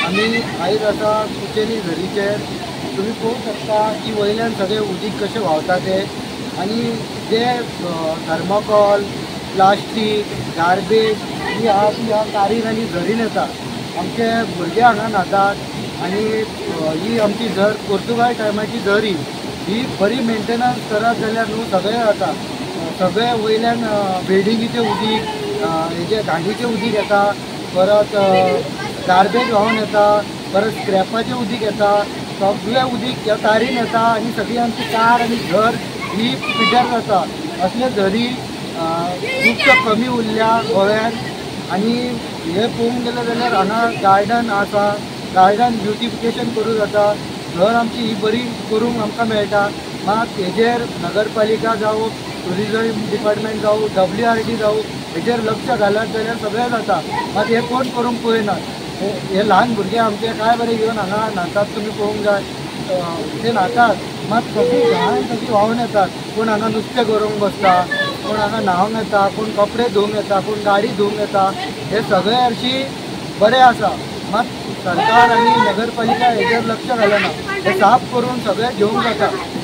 आम्ही आयज आसा कुचेली झरीचेर तुम्ही पळोवंक शकता की वयल्यान सगळे उदीक कशें व्हांवता ते आनी जे थर्माकोल प्लास्टीक गार्बेज ही ह्या कारीन आनी झरीन येता आमचे भुरगे हांगा न्हातात आनी ही आमची झर पोर्तुगाल टायमाची झर ही बरी मेंटेनन्स करत जाल्यार न्हू सगळें जाता सगळे वयल्यान बिल्डिंगीचें उदीक हेजे घाणीचें उदीक येता परत गार्बेज व्हांवन येता परत स्क्रॅपाचें उदीक येता सगळें उदीक ह्या तारीन येता आनी सगळी आमची कार आनी घर ही पिड्ड्यार जाता असले झरी खुबश्यो कमी उरल्या गोव्यात आनी हे पळोवंक गेले जाल्यार हांगा गार्डन आसा गार्डन ब्युटिफिकेशन करूं जाता घर आमची ही बरी करूंक आमकां मेळटा मात हेजेर नगरपालिका जावं टुरिजम डिपार्टमेंट जावं WRD जावं हेजेर लक्ष घालत जाल्यार सगळें जाता मात हे कोण करूंक पळयनात हे ल्हान भुरगे आमचे काय बरे घेवन हांगा न्हातात तुमी पळोवंक जाय ते न्हातात मात सगळी घाण सगळी व्हांवन येतात कोण हांगा नुस्तें गरोवंक बसता कोण हांगा न्हांवंक येता कोण कपडे धुवंक येता कोण गाडी धुवंक येता हे सगळे हरशी बरें आसा मात सरकार आनी नगरपालिका हेजेर लक्ष घालना हे साफ करून सगळे घेवंक जाता